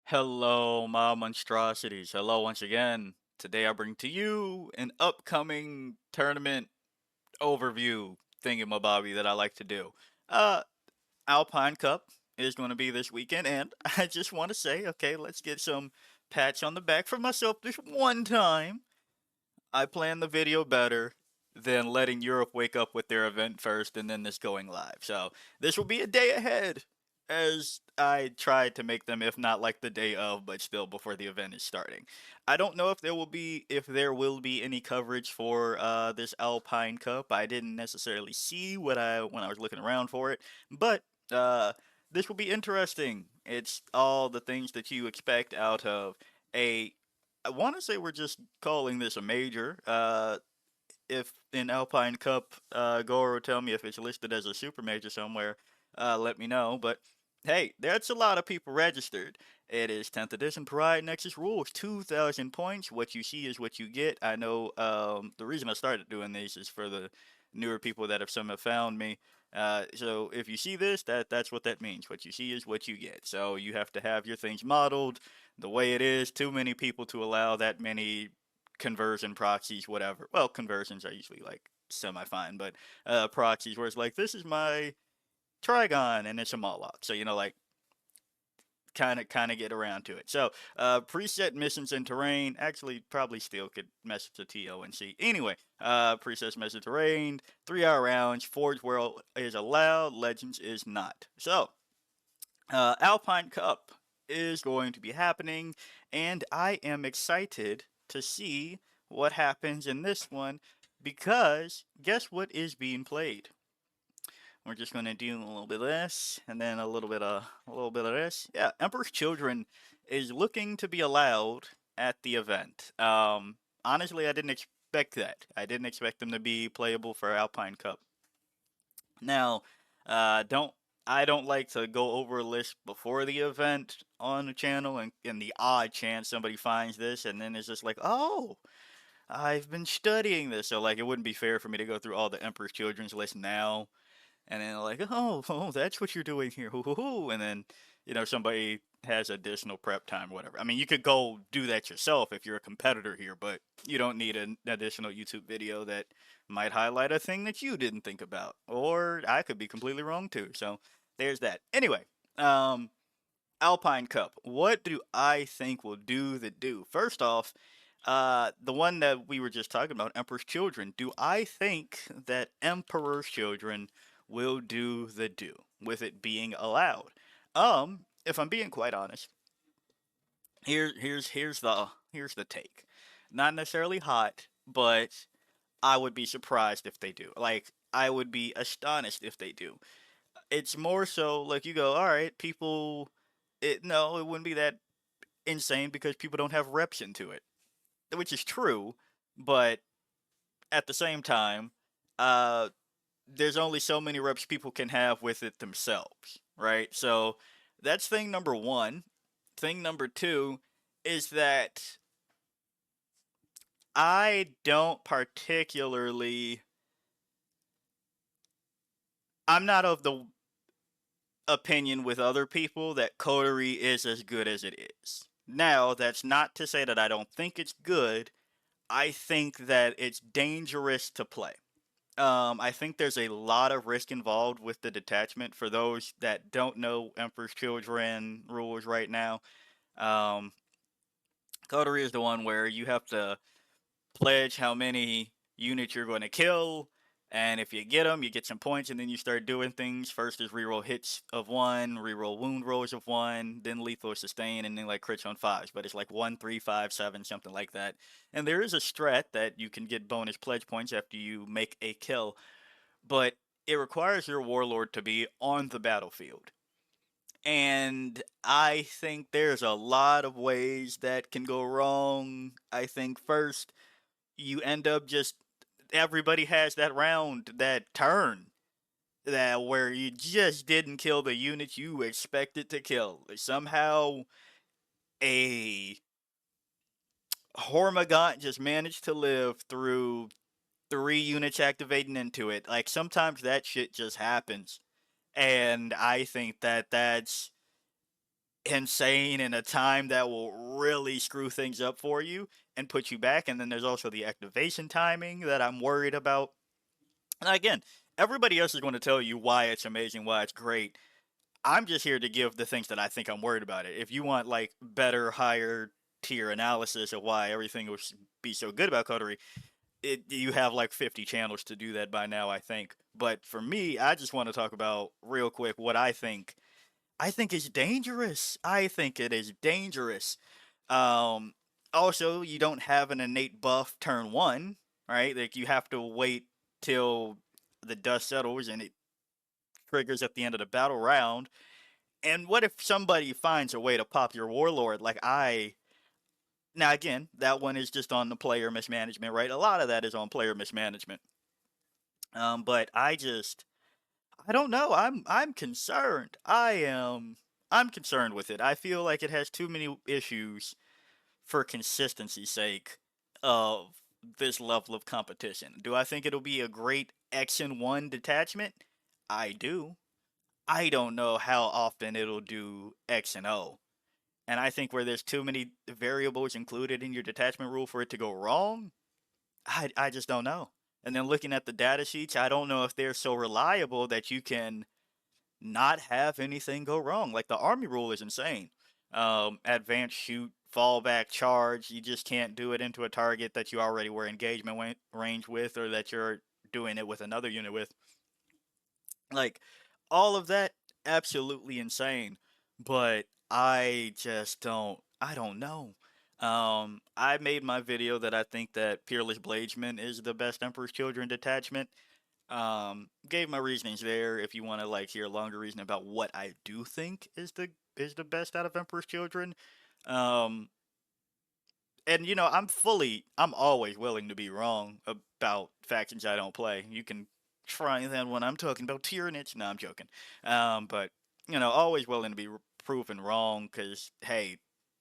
Hello, my monstrosities. Hello once again. Today I bring to you an upcoming tournament overview thingamabobby that I like to do. Uh, Alpine Cup is going to be this weekend, and I just want to say, okay, let's get some pats on the back for myself this one time. I planned the video better than letting Europe wake up with their event first and then this going live. So this will be a day ahead as I tried to make them, if not like the day of, but still before the event is starting. I don't know if there will be any coverage for this Alpine Cup. I didn't necessarily see when I was looking around for it, but uh, this will be interesting. It's all the things that you expect out of a I want to say we're just calling this a major. If in Alpine Cup, Goro tell me if it's listed as a super major somewhere. Let me know. But hey, that's a lot of people registered. It is 10th edition Pride Nexus rules, 2,000 points. What you see is what you get. I know the reason I started doing these is for the newer people that have somehow found me. So if you see this, that's what that means. What you see is what you get. So you have to have your things modeled the way it is. Too many people to allow that many conversion proxies, whatever. Well, conversions are usually like semi-fine, but proxies where it's like, this is my Trigon and it's a Moloch. So, like kind of get around to it. So, preset missions and terrain actually probably still could mess with the TO and C. Anyway, preset mission terrain, 3-hour rounds, Forge World is allowed, Legends is not. So, Alpine Cup is going to be happening, and I am excited to see what happens in this one because guess what is being played? We're just going to do a little bit of this and then a little bit of this. Yeah, Emperor's Children is looking to be allowed at the event. Honestly, I didn't expect that. I didn't expect them to be playable for Alpine Cup. Now, don't I don't like to go over a list before the event on the channel, and in the odd chance somebody finds this and then it's just like, oh, I've been studying this, so like it wouldn't be fair for me to go through all the Emperor's Children's list now and then like, oh, that's what you're doing here, hoo hoo hoo, and then somebody has additional prep time, whatever. I mean, you could go do that yourself if you're a competitor here, but you don't need an additional YouTube video that might highlight a thing that you didn't think about, or I could be completely wrong too. So there's that. Anyway, um, Alpine Cup. What do I think will do the do? First off, the one that we were just talking about, Emperor's Children. Do I think that Emperor's Children will do the do with it being allowed? If I'm being quite honest, here's the take. Not necessarily hot, but I would be surprised if they do. Like I would be astonished if they do. It's more so like you go, all right, people. No, it wouldn't be that insane because people don't have reps into it, which is true, but at the same time, uh, there's only so many reps people can have with it themselves, right? So that's thing number one. Thing number two is that I don't particularly. I'm not of the opinion with other people that Coterie is as good as it is. Now, that's not to say that I don't think it's good. I think that it's dangerous to play. I think there's a lot of risk involved with the detachment. For those that don't know Emperor's Children rules right now, um, Coterie is the one where you have to pledge how many units you're going to kill, and if you get them, you get some points, and then you start doing things. First is reroll hits of one, reroll wound rolls of one, then lethal sustain, and then like crits on fives. But it's like 1, 3, 5, 7, something like that. And there is a strat that you can get bonus pledge points after you make a kill, but it requires your warlord to be on the battlefield. And I think there's a lot of ways that can go wrong. I think first, you end up just everybody has that round, that turn, that where you just didn't kill the unit you expected to kill. Somehow a Hormagaunt just managed to live through 3 units activating into it. Like sometimes that shit just happens. And I think that that's insane in a time that will really screw things up for you and put you back. And then there's also the activation timing that I'm worried about. And again, everybody else is going to tell you why it's amazing, why it's great. I'm just here to give the things that I think I'm worried about it. If you want like better, higher tier analysis of why everything will be so good about Coterie, you have like 50 channels to do that by now, I think. But for me, I just want to talk about real quick what I think. I think is dangerous. I think it is dangerous. Um, Also, you don't have an innate buff turn one, right? Like you have to wait till the dust settles and it triggers at the end of the battle round. And what if somebody finds a way to pop your warlord? Like I now again, that one is just on the player mismanagement, right? A lot of that is on player mismanagement. But I don't know. I'm concerned. I'm concerned with it. I feel like it has too many issues for consistency's sake of this level of competition. Do I think it'll be a great X and 1 detachment? I do. I don't know how often it'll do X and O. And I think where there's too many variables included in your detachment rule for it to go wrong, I just don't know. And then looking at the data sheets, I don't know if they're so reliable that you can not have anything go wrong. Like the army rule is insane. Advance shoot, fallback charge. You just can't do it into a target that you already were engagement range with, or that you're doing it with another unit with. Like all of that, absolutely insane. But I just don't. I don't know. I made my video that I think that Peerless Bladesman is the best Emperor's Children detachment. Gave my reasonings there. If you want to like hear a longer reason about what I do think is the best out of Emperor's Children, um, and I'm always willing to be wrong about factions I don't play. You can try that when I'm talking about Tyranids. No, I'm joking. But always willing to be proven wrong because hey,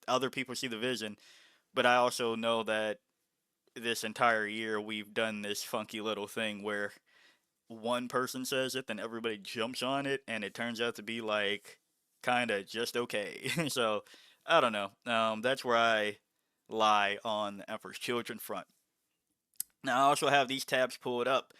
other people see the vision. But I also know that this entire year we've done this funky little thing where one person says it, then everybody jumps on it, and it turns out to be like kind of just okay. So I don't know. That's where I lie on the Emperor's Children front. Now I also have these tabs pulled up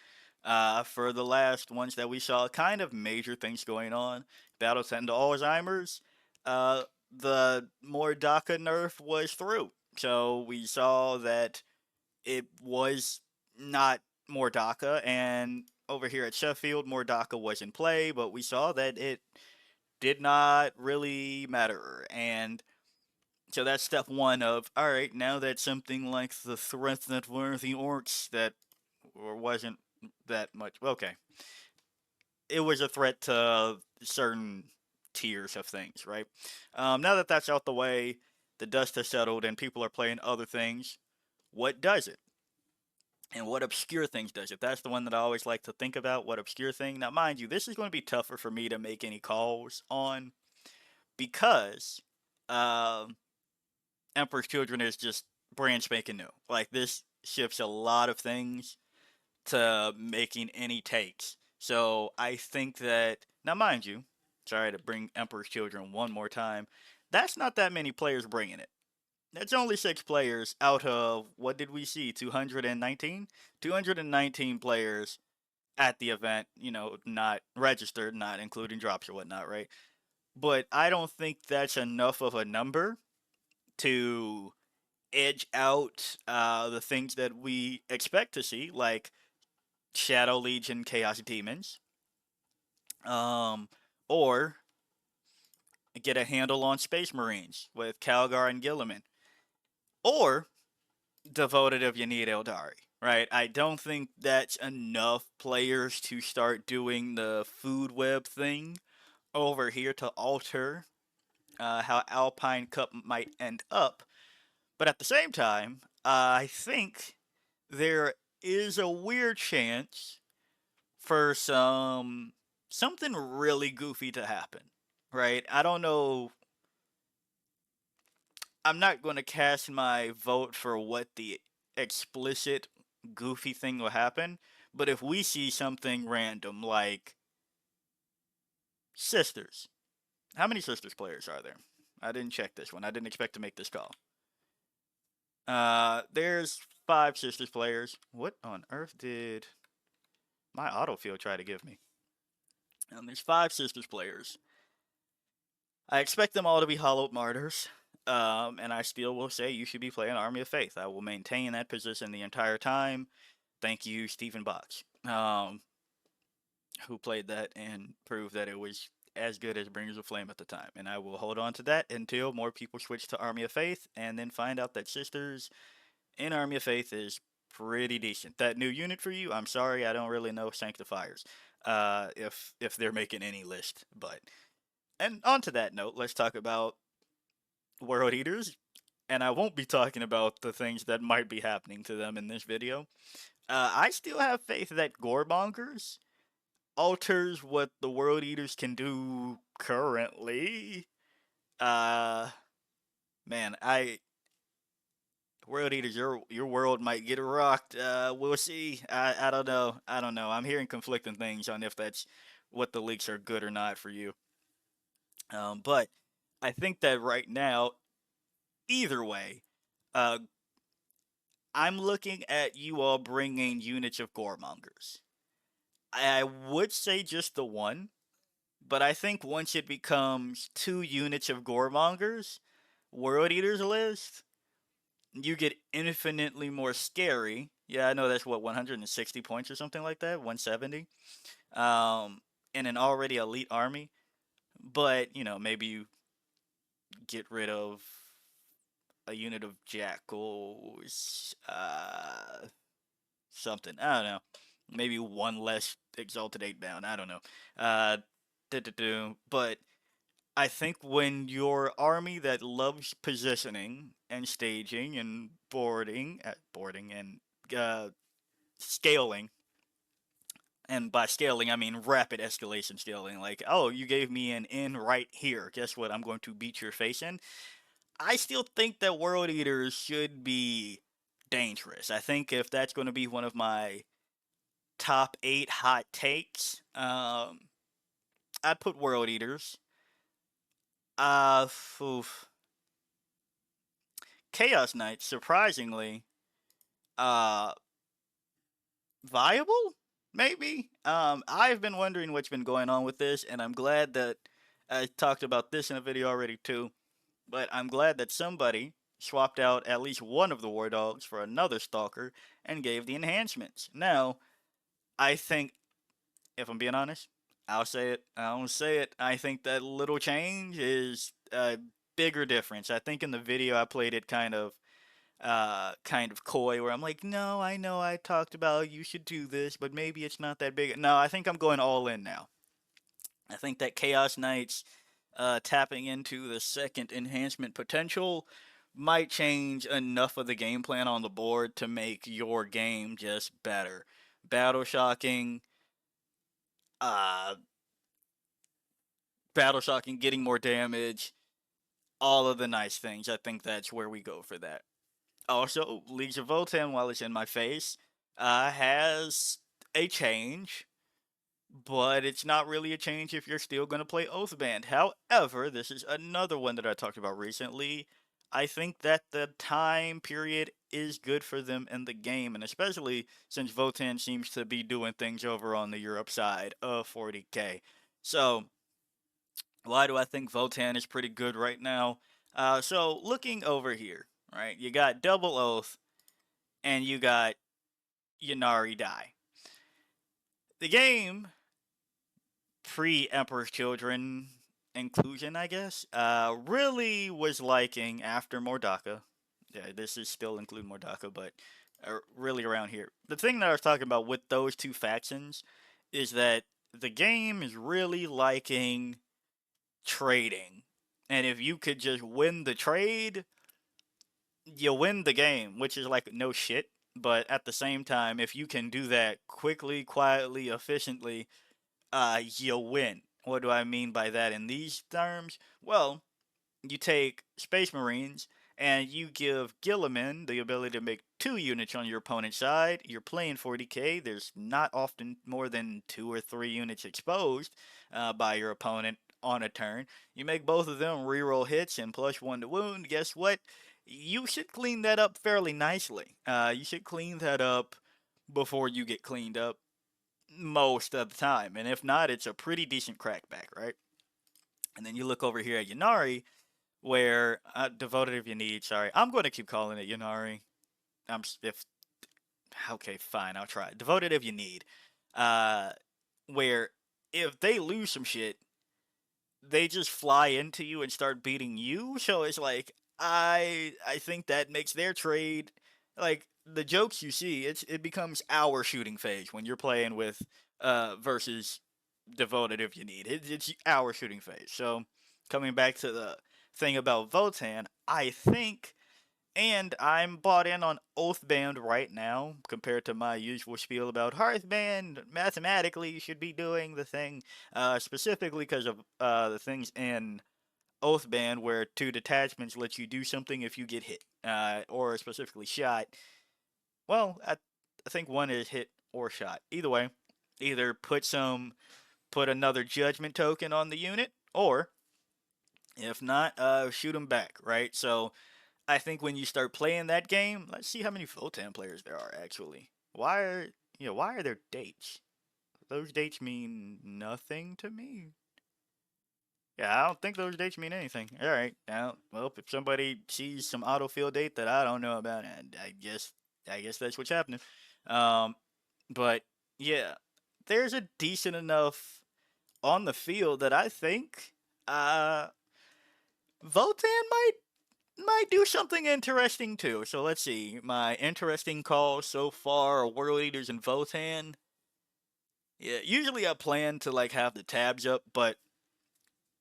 for the last ones that we saw, kind of major things going on. Battle Send to Alzheimer's. Uh, the Mordaka nerf was through, so we saw that it was not Mordaka, and over here at Sheffield, Mordaka was in play, but we saw that it did not really matter. And so that's step one of, all right, now that something like the threat that were the orcs that or wasn't that much, okay, it was a threat to certain tiers of things, right? Now that that's out the way, the dust has settled and people are playing other things. What does it? And what obscure things does it? That's the one that I always like to think about. What obscure thing? Now, mind you, this is going to be tougher for me to make any calls on because um, Emperor's Children is just brand spanking new. Like this shifts a lot of things to making any takes. So I think that now, mind you, sorry to bring Emperor's Children one more time. That's not that many players bringing it. That's only 6 players out of what did we see? 219? 219 players at the event, not registered, not including drops or whatnot, right? But I don't think that's enough of a number to edge out the things that we expect to see, like Shadow Legion Chaos Demons, um, or get a handle on Space Marines with Calgar and Gilliman, or Devoted if you need Eldari, right? I don't think that's enough players to start doing the food web thing over here to alter how Alpine Cup might end up. But at the same time, I think there is a weird chance for something really goofy to happen, right? I don't know. I'm not going to cast my vote for what the explicit goofy thing will happen, but if we see something random like sisters, how many sisters players are there? I didn't check this one. I didn't expect to make this call. There's 5 sisters players. What on earth did my autofill try to give me? There's 5 sisters players. I expect them all to be hollowed martyrs. And I still will say you should be playing Army of Faith. I will maintain that position the entire time. Thank you, Stephen Box, who played that and proved that it was as good as Bringers of Flame at the time. And I will hold on to that until more people switch to Army of Faith and then find out that Sisters in Army of Faith is pretty decent. That new unit for you, I'm sorry, I don't really know Sanctifiers. If they're making any list. But and on to that note, let's talk about World Eaters. And I won't be talking about the things that might be happening to them in this video. I still have faith that Gorebongers alters what the World Eaters can do currently. Uh, Man, World Eaters, your world might get rocked. We'll see. I don't know. I don't know. I'm hearing conflicting things on if that's what the leaks are good or not for you. But I think that right now, either way, uh, I'm looking at you all bringing units of Goremongers. I would say just the one, but I think once it becomes 2 units of Goremongers, World Eaters list, you get infinitely more scary. Yeah, I know that's what 160 points or something like that, 170. In an already elite army, but maybe you get rid of a unit of jackals, something. I don't know. Maybe one less exalted 8 bound. I don't know. Uh, but I think when your army that loves positioning and staging and boarding and uh, scaling, and by scaling I mean rapid escalation scaling, like, oh, you gave me an inn right here. Guess what? I'm going to beat your face in. I still think that World Eaters should be dangerous. I think if that's going to be one of my top 8 hot takes, I'd put World Eaters. Uh, oof. Chaos Knights, surprisingly, uh, viable? Maybe. I've been wondering what's been going on with this, and I'm glad that I talked about this in a video already too. But I'm glad that somebody swapped out at least one of the War Dogs for another Stalker and gave the enhancements. Now, I think, if I'm being honest, I'll say it. I don't say it. I think that little change is a bigger difference. I think in the video I played it kind of coy, where I'm like, no, I know I talked about you should do this, but maybe it's not that big. No, I think I'm going all in now. I think that Chaos Knights tapping into the second enhancement potential might change enough of the game plan on the board to make your game just better. Battle shocking, uh, battle shocking, getting more damage, all of the nice things. I think that's where we go for that. Also, Leagues of Votan, while it's in my face, has a change, but it's not really a change if you're still going to play Oathband. However, this is another one that I talked about recently. I think that the time period is good for them in the game, and especially since Votan seems to be doing things over on the Europe side of 40k. So, why do I think Votan is pretty good right now? So, looking over here, right, you got Double Oath, and you got Yanari Die. The game pre-Emperor's Children inclusion, I guess, really was liking after Mordaka. Yeah, this is still include Mordaka, but really around here. The thing that I was talking about with those 2 factions is that the game is really liking trading. And if you could just win the trade, you win the game, which is like no shit. But at the same time, if you can do that quickly, quietly, efficiently, you'll win. What do I mean by that in these terms? Well, you take Space Marines and you give Gilliman the ability to make 2 units on your opponent's side. You're playing 40k. There's not often more than 2 or 3 units exposed by your opponent on a turn. You make both of them reroll hits and +1 to wound. Guess what? You should clean that up fairly nicely. You should clean that up before you get cleaned up most of the time. And if not, it's a pretty decent crackback, right? And then you look over here at Yanari, where devoted if you need. Sorry, I'm going to keep calling it Yanari. If okay, fine, I'll try. Devoted if you need. Uh, where if they lose some shit, they just fly into you and start beating you. So it's like I think that makes their trade like the jokes you see. It becomes our shooting phase when you're playing with versus devoted if you need. It's our shooting phase. So coming back to the thing about Votan, I think and I'm bought in on Oathband right now, compared to my usual spiel about Hearthband. Mathematically, you should be doing the thing, specifically because of the things in Oathband where two detachments let you do something if you get hit, or specifically shot. Well, I think one is hit or shot. Either way, either put another judgment token on the unit, or if not, shoot them back, right? So I think when you start playing that game, let's see how many Votan players there are actually. Why are there dates? Those dates mean nothing to me. Yeah, I don't think those dates mean anything. All right, now, well, if somebody sees some autofill date that I don't know about, and I guess that's what's happening. Um, but yeah, there's a decent enough on the field that I think uh Votan might do something interesting too. So let's see. My interesting calls so far are World Eaters and Votan. Yeah, usually I plan to like have the tabs up, but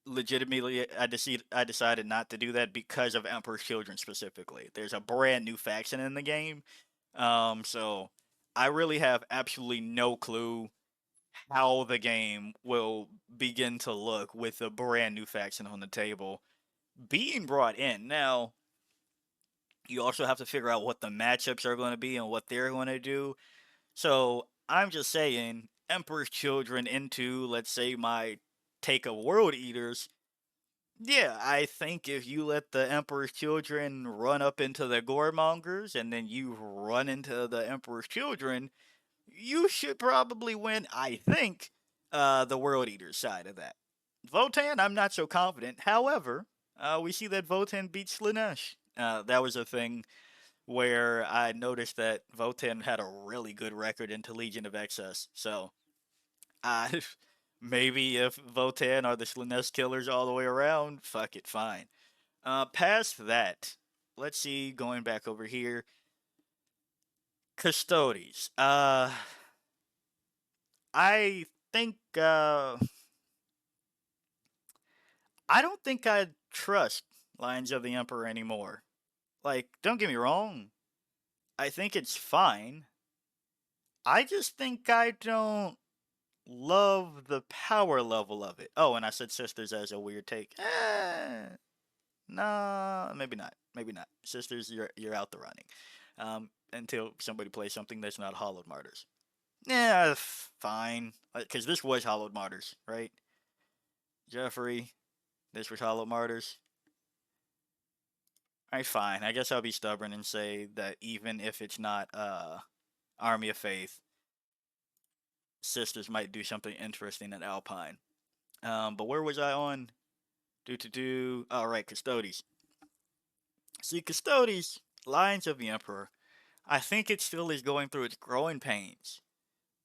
legitimately I decided not to do that because of Emperor's Children specifically. There's a brand new faction in the game. So I really have absolutely no clue how the game will begin to look with a brand new faction on the table being brought in. Now, you also have to figure out what the matchups are going to be and what they're going to do. So I'm just saying, Emperor's Children into, let's say, my take of World Eaters. Yeah, I think if you let the Emperor's Children run up into the Goremongers and then you run into the Emperor's Children, you should probably win, I think, the World Eaters side of that. Votan, I'm not so confident. However, we see that Votan beats Slanesh. That was a thing where I noticed that Votan had a really good record into Legion of Excess. So, uh, maybe if Votan are the Slanesh killers all the way around, fuck it, fine. Past that, let's see, going back over here, Custodes. I think, I don't think I trust Lions of the Emperor anymore. Like, don't get me wrong, I think it's fine. I just think I don't love the power level of it. Oh, and I said sisters as a weird take. Nah, maybe not. Maybe not. Sisters, you're out the running. Until somebody plays something that's not Hollowed Martyrs. Yeah, fine. Because this was Hollowed Martyrs, right? Jeffrey, this was Hollowed Martyrs. Alright, fine. I guess I'll be stubborn and say that even if it's not Army of Faith, sisters might do something interesting at Alpine. But where was I on? Do. All right, Custodes. See, Custodes, Lions of the Emperor. I think it still is going through its growing pains,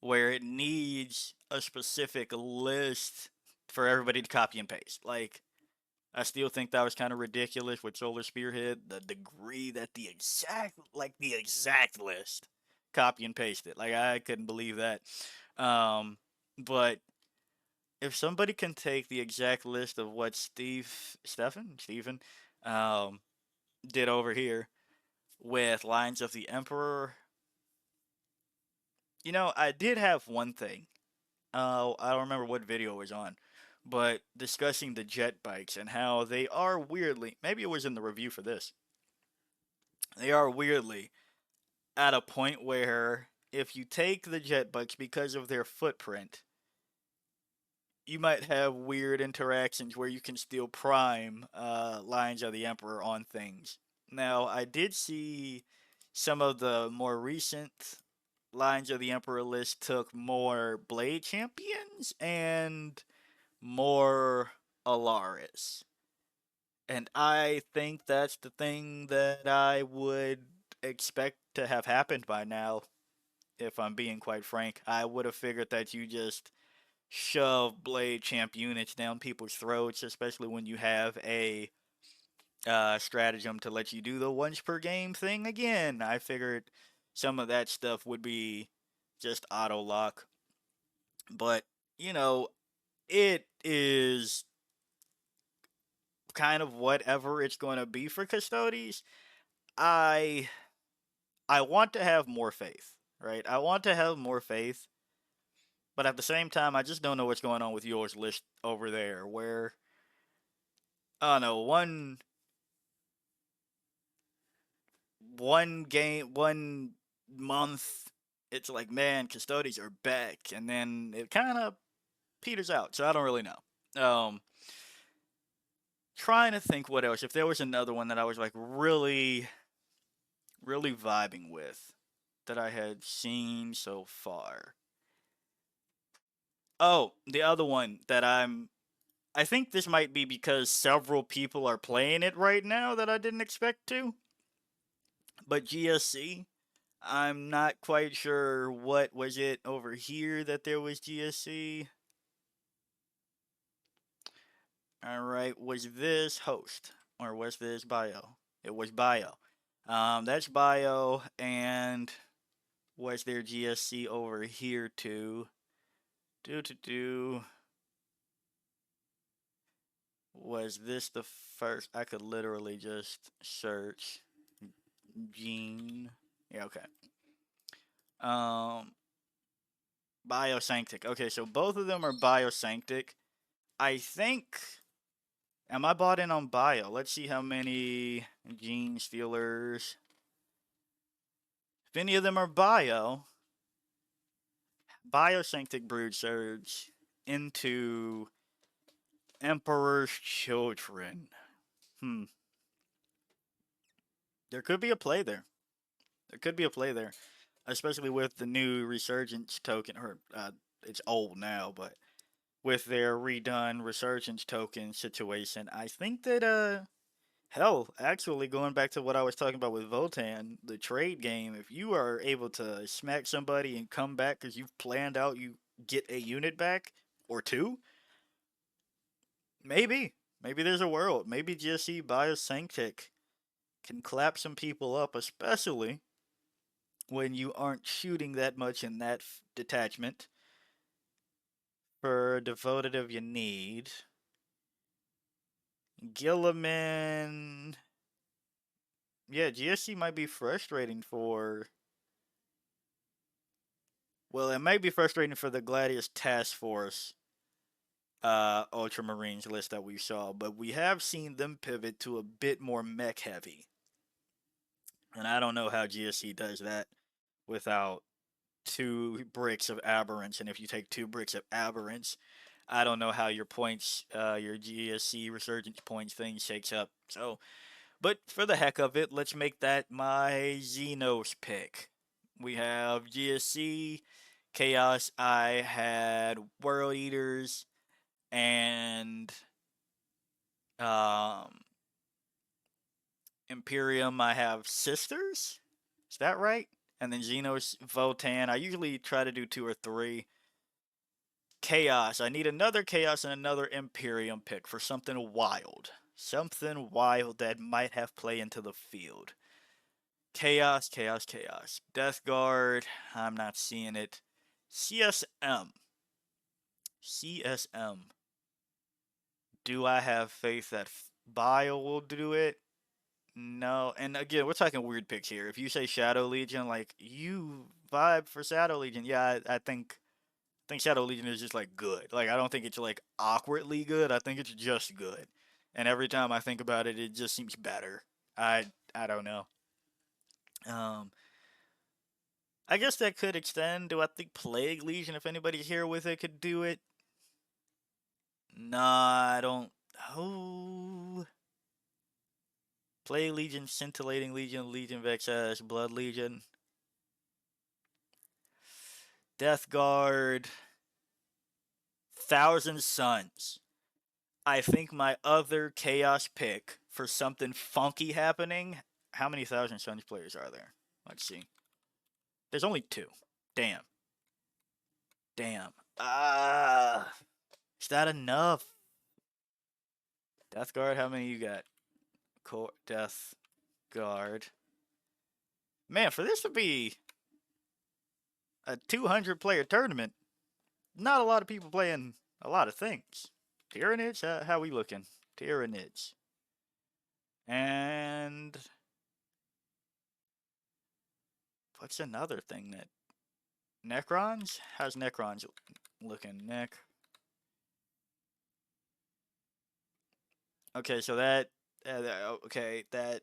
where it needs a specific list for everybody to copy and paste. Like, I still think that was kind of ridiculous with Solar Spearhead. The degree that the exact list, copy and paste it. Like, I couldn't believe that. But if somebody can take the exact list of what Stephen, um, did over here with Lines of the Emperor, I did have one thing. I don't remember what video it was on, but discussing the jet bikes and how they are weirdly, maybe it was in the review for this, they are weirdly at a point where if you take the jet bikes because of their footprint, you might have weird interactions where you can still prime Lions of the Emperor on things. Now, I did see some of the more recent Lions of the Emperor list took more Blade Champions and more Alaris. And I think that's the thing that I would expect to have happened by now, if I'm being quite frank. I would have figured that you just shove Blade Champ units down people's throats, especially when you have a stratagem to let you do the once per game thing again. I figured some of that stuff would be just auto lock. But, you know, it is kind of whatever it's going to be for Custodes. I I want to have more faith, right? I want to have more faith, but at the same time, I just don't know what's going on with yours list over there. Where I don't know, one game, 1 month, it's like, man, Custodes are back, and then it kind of peters out. So I don't really know. Trying to think what else. If there was another one that I was like really, really vibing with that I had seen so far. Oh, the other one that I think this might be because several people are playing it right now that I didn't expect to. But GSC, I'm not quite sure what was it over here that there was GSC. All right, was this host or was this bio? It was bio. That's bio, and was there GSC over here too? Do. Was this the first? I could literally just search Gene. Yeah, okay. Um, Biosanctic. Okay, so both of them are Biosanctic. I think. Am I bought in on Bio? Let's see how many Gene Stealers. If any of them are Biosanctic Brood Surge into Emperor's Children. Hmm. There could be a play there. There could be a play there, especially with the new Resurgence token. Or it's old now, but with their redone Resurgence token situation, I think that hell, actually going back to what I was talking about with Votan, the trade game, if you are able to smack somebody and come back because you've planned out you get a unit back or two, maybe there's a world. Maybe GSC Biosanctic can clap some people up, especially when you aren't shooting that much in that detachment. For devotative, you need Gilliman. Yeah, GSC might be frustrating for. Well, it might be frustrating for the Gladius Task Force Ultramarines list that we saw, but we have seen them pivot to a bit more mech heavy. And I don't know how GSC does that without 2 bricks of aberrance. And if you take 2 bricks of aberrance, I don't know how your points, your GSC resurgence points thing shakes up. So, but for the heck of it, let's make that my Xenos pick. We have GSC, Chaos. I had World Eaters and um, Imperium. I have Sisters. Is that right? And then Xenos, Votan. I usually try to do 2 or 3. Chaos. I need another Chaos and another Imperium pick for something wild. Something wild that might have play into the field. Chaos, Chaos, Chaos. Death Guard. I'm not seeing it. CSM. CSM. Do I have faith that Bio will do it? No. And again, we're talking weird picks here. If you say Shadow Legion, like you vibe for Shadow Legion, yeah, I think Shadow Legion is just like good. Like I don't think it's like awkwardly good. I think it's just good. And every time I think about it, it just seems better. I don't know. Um, I guess that could extend to I think Plague Legion if anybody's here with it could do it. Nah, I don't. Oh. Play Legion, Scintillating Legion, Legion Vexas, Blood Legion, Death Guard, Thousand Suns. I think my other Chaos pick for something funky happening. How many Thousand Suns players are there? Let's see. There's only two. Damn. Damn. Is that enough? Death Guard, how many you got? Death Guard. Man, for this to be a 200 player tournament, not a lot of people playing a lot of things. Tyranids, how we looking? Tyranids. And what's another thing that Necrons? How's Necrons looking? Okay, so that okay, that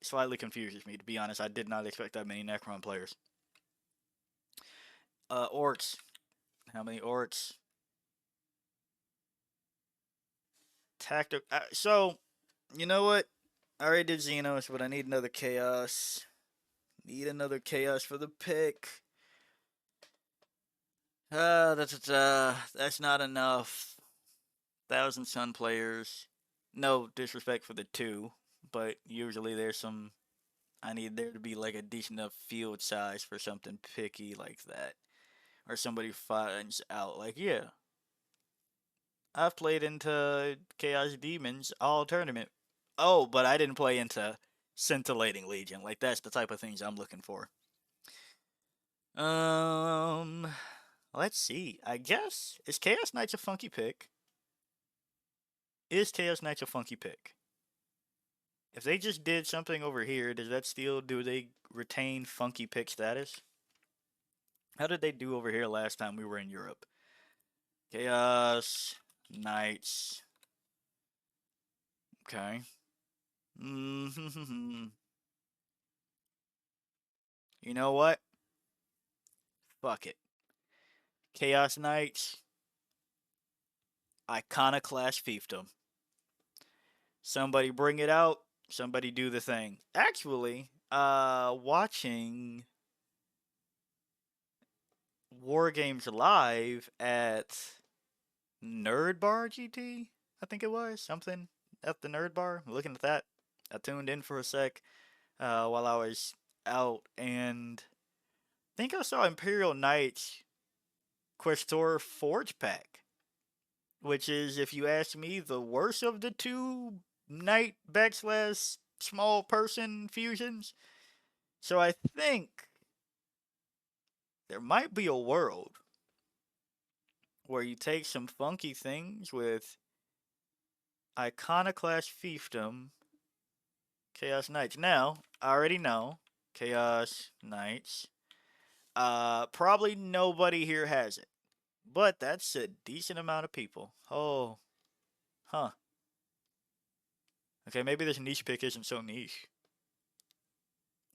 slightly confuses me, to be honest. I did not expect that many Necron players. Orcs. How many orcs? Tactic. So, you know what? I already did Xenos, but I need another Chaos. Need another Chaos for the pick. That's not enough. Thousand Sun players. No disrespect for the two, but usually there's some. I need there to be like a decent enough field size for something picky like that, or somebody finds out like, yeah, I've played into Chaos Demons all tournament. Oh, but I didn't play into Scintillating Legion. Like that's the type of things I'm looking for. Um, let's see. I guess is Chaos Knights a funky pick? Is Chaos Knights a funky pick? If they just did something over here, does that still do they retain funky pick status? How did they do over here last time we were in Europe? Chaos Knights. Okay. You know what? Fuck it. Chaos Knights. Iconoclast fiefdom. Somebody bring it out. Somebody do the thing. Actually, watching War Games live at Nerd Bar GT, I think it was something at the Nerd Bar. Looking at that, I tuned in for a sec while I was out, and I think I saw Imperial Knights Questor Forge Pack, which is, if you ask me, the worst of the two knight backslash small person fusions. So I think there might be a world where you take some funky things with Iconoclast Fiefdom, Chaos Knights. Now, I already know Chaos Knights. Probably nobody here has it, but that's a decent amount of people. Oh, huh. Okay, maybe this niche pick isn't so niche.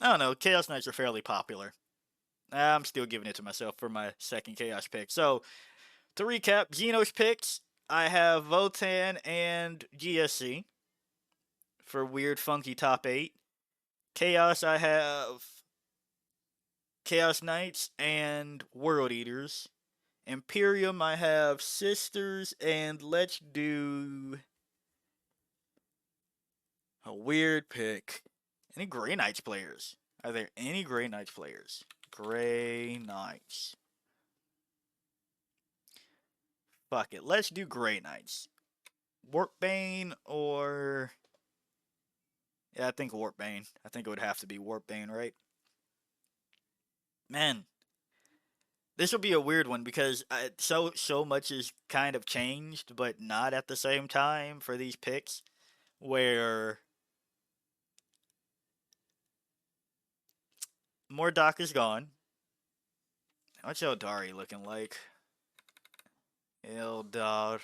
I don't know. Chaos Knights are fairly popular. I'm still giving it to myself for my second Chaos pick. So, to recap, Xenos picks, I have Votan and GSC for weird, funky top 8. Chaos, I have Chaos Knights and World Eaters. Imperium, I have Sisters, and let's do a weird pick. Any Grey Knights players? Are there any Grey Knights players? Grey Knights. Fuck it. Let's do Grey Knights. Warpbane or... Yeah, I think Warpbane. I think it would have to be Warpbane, right? Man, this will be a weird one because so much is kind of changed, but not at the same time for these picks. Where Mordok is gone. What's Eldari looking like? Eldar.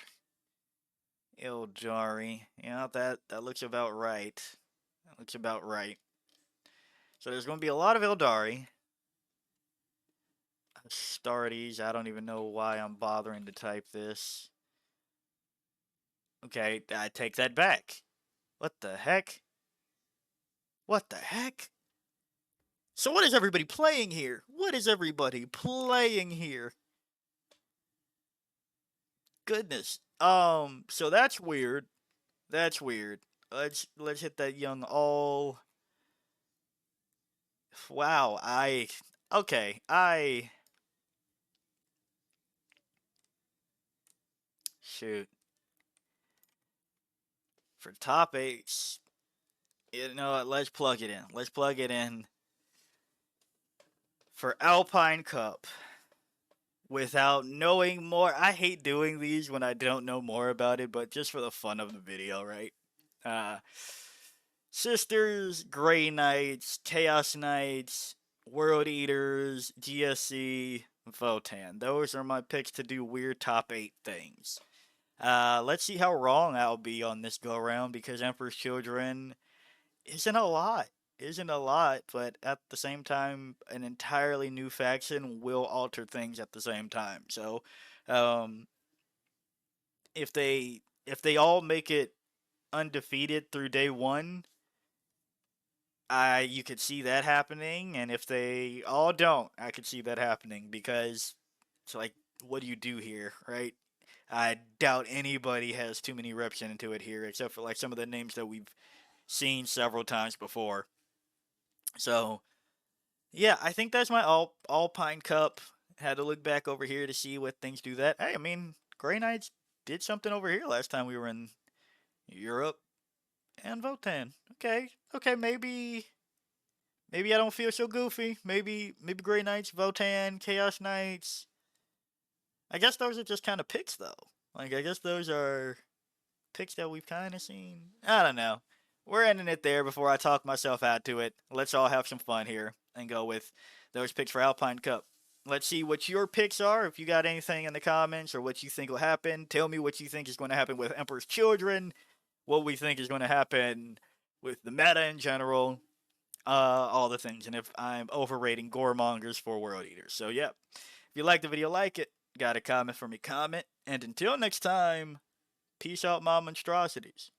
Eldari. Yeah, that looks about right. That looks about right. So there's going to be a lot of Eldari. Astartes. I don't even know why I'm bothering to type this. Okay, I take that back. What the heck? What the heck? So what is everybody playing here? What is everybody playing here? Goodness. So that's weird. That's weird. Let's hit that young all. Wow, okay, shoot. For top eights, you know what, let's plug it in. Let's plug it in for Alpine Cup. Without knowing more, I hate doing these when I don't know more about it, but just for the fun of the video, right? Uh, Sisters, Grey Knights, Chaos Knights, World Eaters, GSC, Votan. Those are my picks to do weird top 8 things. Let's see how wrong I'll be on this go around because Emperor's Children isn't a lot. Isn't a lot, but at the same time, an entirely new faction will alter things at the same time. So, um, if they all make it undefeated through day one, I you could see that happening, and if they all don't, I could see that happening because it's like, what do you do here, right? I doubt anybody has too many reps into it here, except for like some of the names that we've seen several times before. So yeah, I think that's my Alpine Cup. Had to look back over here to see what things do that. Hey, I mean, Grey Knights did something over here last time we were in Europe and Votan. Okay, okay, maybe I don't feel so goofy. Maybe Grey Knights, Votan, Chaos Knights. I guess those are just kind of picks though. Like I guess those are picks that we've kind of seen. I don't know. We're ending it there before I talk myself out to it. Let's all have some fun here and go with those picks for Alpine Cup. Let's see what your picks are. If you got anything in the comments or what you think will happen, tell me what you think is going to happen with Emperor's Children, what we think is going to happen with the meta in general, all the things, and if I'm overrating goremongers for World Eaters. So, yeah, if you like the video, like it. Got a comment for me, comment. And until next time, peace out, my monstrosities.